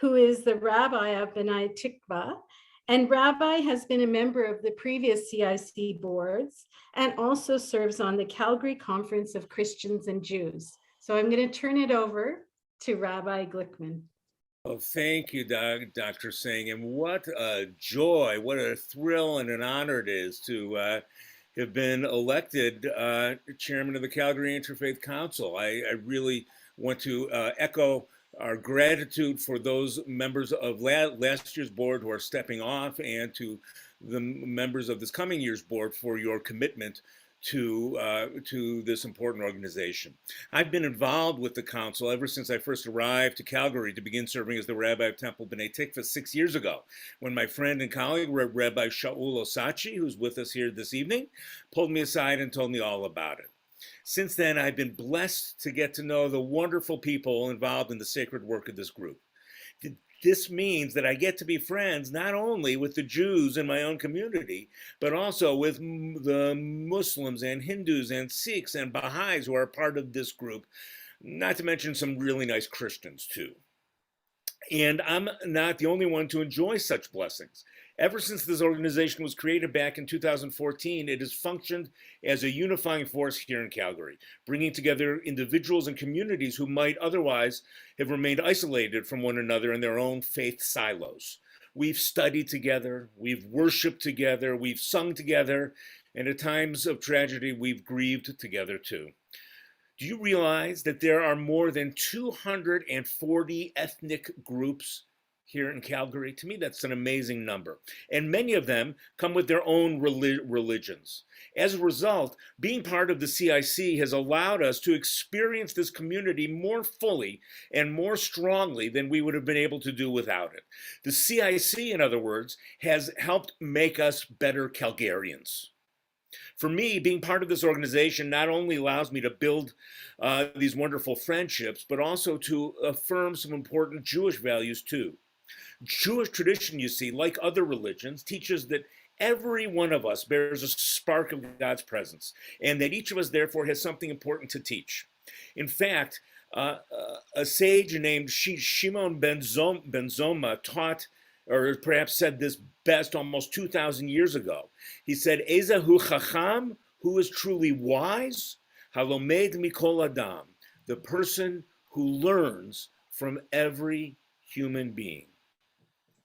who is the rabbi of B'nai Tikva. And Rabbi has been a member of the previous CIC boards and also serves on the Calgary Conference of Christians and Jews. So I'm going to turn it over to Rabbi Glickman. Oh, thank you, Dr. Singh. And what a joy, what a thrill and an honor it is to have been elected chairman of the Calgary Interfaith Council. I really want to echo our gratitude for those members of last year's board who are stepping off, and to the members of this coming year's board for your commitment to this important organization. I've been involved with the council ever since I first arrived to Calgary to begin serving as the rabbi of Temple B'nai Tikva 6 years ago, when my friend and colleague, Rabbi Shaul Osachi, who's with us here this evening, pulled me aside and told me all about it. Since then, I've been blessed to get to know the wonderful people involved in the sacred work of this group. This means that I get to be friends not only with the Jews in my own community, but also with the Muslims and Hindus and Sikhs and Baha'is who are part of this group, not to mention some really nice Christians too. And I'm not the only one to enjoy such blessings. Ever since this organization was created back in 2014, it has functioned as a unifying force here in Calgary, bringing together individuals and communities who might otherwise have remained isolated from one another in their own faith silos. We've studied together, we've worshiped together, we've sung together, and at times of tragedy, we've grieved together too. Do you realize that there are more than 240 ethnic groups here in Calgary? To me, that's an amazing number. And many of them come with their own religions. As a result, being part of the CIC has allowed us to experience this community more fully and more strongly than we would have been able to do without it. The CIC, in other words, has helped make us better Calgarians. For me, being part of this organization not only allows me to build these wonderful friendships, but also to affirm some important Jewish values too. Jewish tradition, you see, like other religions, teaches that every one of us bears a spark of God's presence, and that each of us therefore has something important to teach. In fact, a sage named Shimon ben Zoma taught, or perhaps said this best almost 2,000 years ago. He said, Ezahu chacham, who is truly wise, halomed mikol adam, the person who learns from every human being.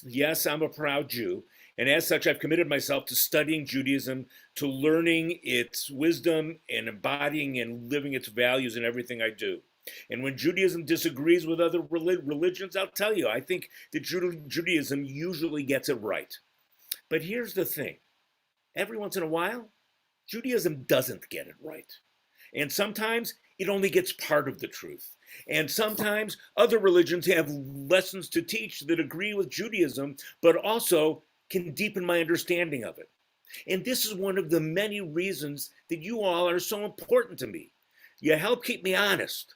Yes, I'm a proud Jew, and as such, I've committed myself to studying Judaism, to learning its wisdom and embodying and living its values in everything I do. And when Judaism disagrees with other religions, I'll tell you, I think that Judaism usually gets it right. But here's the thing. Every once in a while, Judaism doesn't get it right. And sometimes it only gets part of the truth. And sometimes other religions have lessons to teach that agree with Judaism, but also can deepen my understanding of it. And this is one of the many reasons that you all are so important to me. You help keep me honest.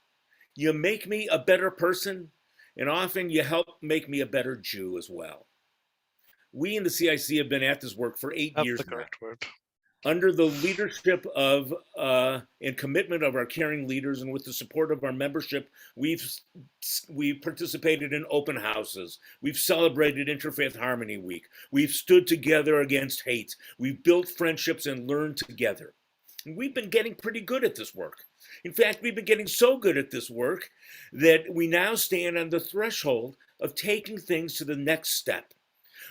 You make me a better person, and often you help make me a better Jew as well. We in the CIC have been at this work for 8 years now. Correct word. Under the leadership of and commitment of our caring leaders, and with the support of our membership, we've participated in open houses. We've celebrated Interfaith Harmony Week. We've stood together against hate. We've built friendships and learned together. And we've been getting pretty good at this work. In fact, we've been getting so good at this work that we now stand on the threshold of taking things to the next step.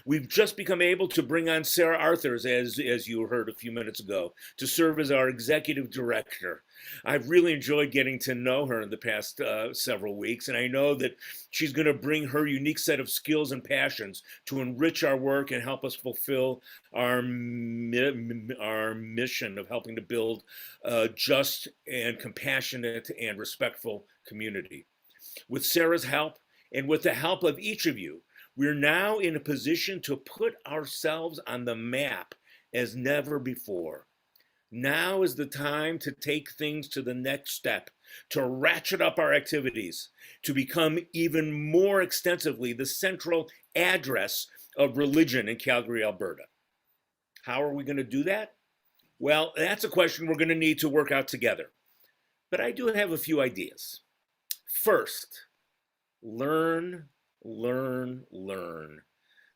We've just become able to bring on Sarah Arthurs, as you heard a few minutes ago, to serve as our executive director. I've really enjoyed getting to know her in the past several weeks, and I know that she's going to bring her unique set of skills and passions to enrich our work and help us fulfill our mission of helping to build a just and compassionate and respectful community. With Sarah's help, and with the help of each of you, we're now in a position to put ourselves on the map as never before. Now is the time to take things to the next step, to ratchet up our activities, to become even more extensively the central address of religion in Calgary, Alberta. How are we going to do that? Well, that's a question we're going to need to work out together. But I do have a few ideas. First, learn learn, learn.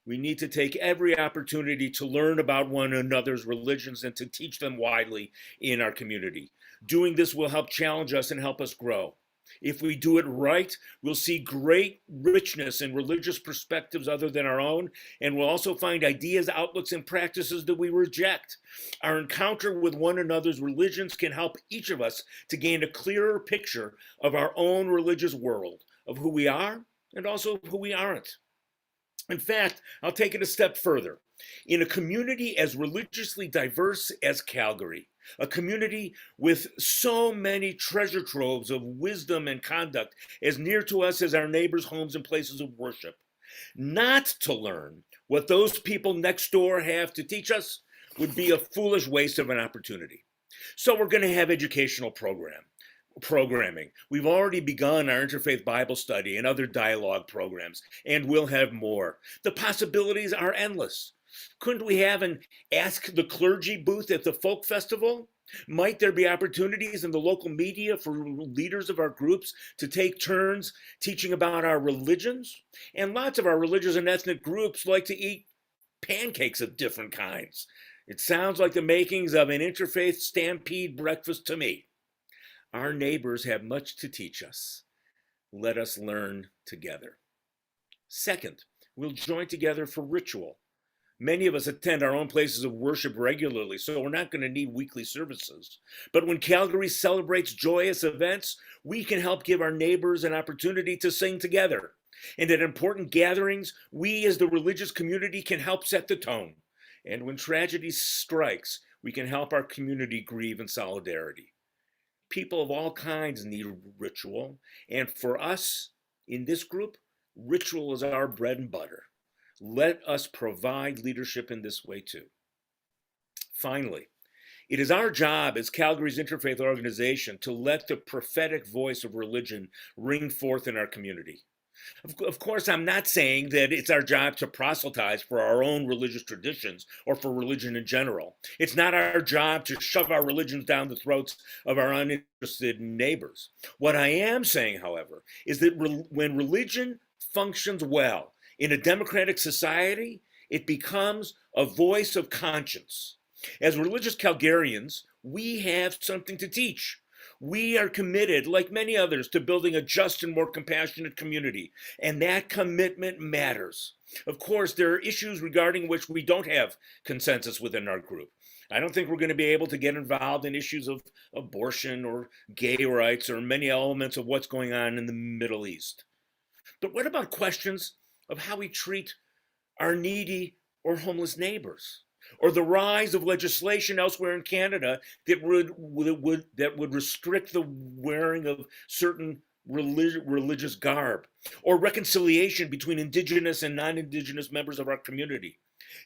We need to take every opportunity to learn about one another's religions and to teach them widely in our community. Doing this will help challenge us and help us grow. If we do it right, we'll see great richness in religious perspectives other than our own, and we'll also find ideas, outlooks, and practices that we reject. Our encounter with one another's religions can help each of us to gain a clearer picture of our own religious world, of who we are and also of who we aren't. In fact, I'll take it a step further. In a community as religiously diverse as Calgary, a community with so many treasure troves of wisdom and conduct as near to us as our neighbors' homes and places of worship, not to learn what those people next door have to teach us would be a foolish waste of an opportunity. So we're going to have educational programming. We've already begun our Interfaith Bible study and other dialogue programs, and we'll have more. The possibilities are endless. Couldn't we have an Ask the Clergy booth at the folk festival? Might there be opportunities in the local media for leaders of our groups to take turns teaching about our religions? And lots of our religious and ethnic groups like to eat pancakes of different kinds. It sounds like the makings of an interfaith stampede breakfast to me. Our neighbors have much to teach us. Let us learn together. Second, we'll join together for ritual. Many of us attend our own places of worship regularly, so we're not going to need weekly services. But when Calgary celebrates joyous events, we can help give our neighbors an opportunity to sing together. And at important gatherings, we as the religious community can help set the tone. And when tragedy strikes, we can help our community grieve in solidarity. People of all kinds need ritual, and for us in this group, ritual is our bread and butter. Let us provide leadership in this way too. Finally, it is our job as Calgary's interfaith organization to let the prophetic voice of religion ring forth in our community. Of course, I'm not saying that it's our job to proselytize for our own religious traditions or for religion in general. It's not our job to shove our religions down the throats of our uninterested neighbors. What I am saying, however, is that when religion functions well in a democratic society, it becomes a voice of conscience. As religious Calgarians, we have something to teach. We are committed, like many others, to building a just and more compassionate community, and that commitment matters. Of course, there are issues regarding which we don't have consensus within our group. I don't think we're going to be able to get involved in issues of abortion or gay rights or many elements of what's going on in the Middle East. But what about questions of how we treat our needy or homeless neighbors? Or the rise of legislation elsewhere in Canada that would restrict the wearing of certain religious garb, or reconciliation between Indigenous and non-Indigenous members of our community.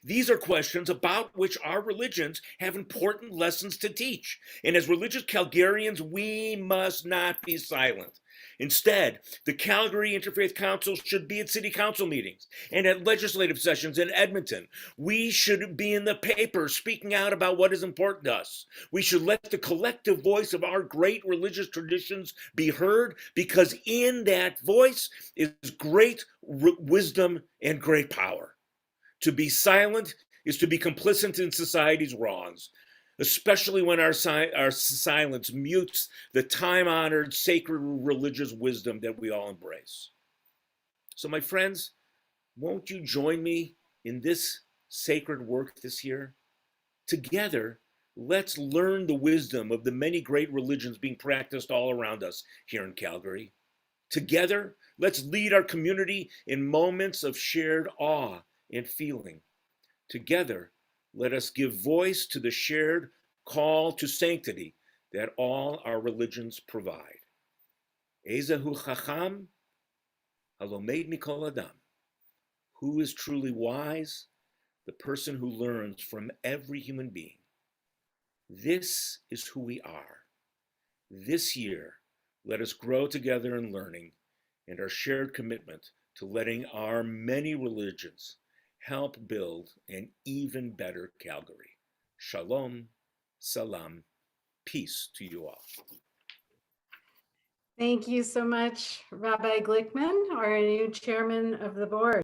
These are questions about which our religions have important lessons to teach. And as religious Calgarians, we must not be silent. Instead, the Calgary Interfaith Council should be at city council meetings and at legislative sessions in Edmonton. We should be in the paper speaking out about what is important to us. We should let the collective voice of our great religious traditions be heard, because in that voice is great wisdom and great power. To be silent is to be complicit in society's wrongs, especially when our silence mutes the time-honored sacred religious wisdom that we all embrace. So my friends, won't you join me in this sacred work this year? Together, let's learn the wisdom of the many great religions being practiced all around us here in Calgary. Together, let's lead our community in moments of shared awe and feeling. Together, let us give voice to the shared call to sanctity that all our religions provide. Ezehu Chacham, Halomed Mikol Adam. Who is truly wise? The person who learns from every human being. This is who we are. This year, let us grow together in learning and our shared commitment to letting our many religions help build an even better Calgary. Shalom, salam, peace to you all. Thank you so much, Rabbi Glickman, our new chairman of the board.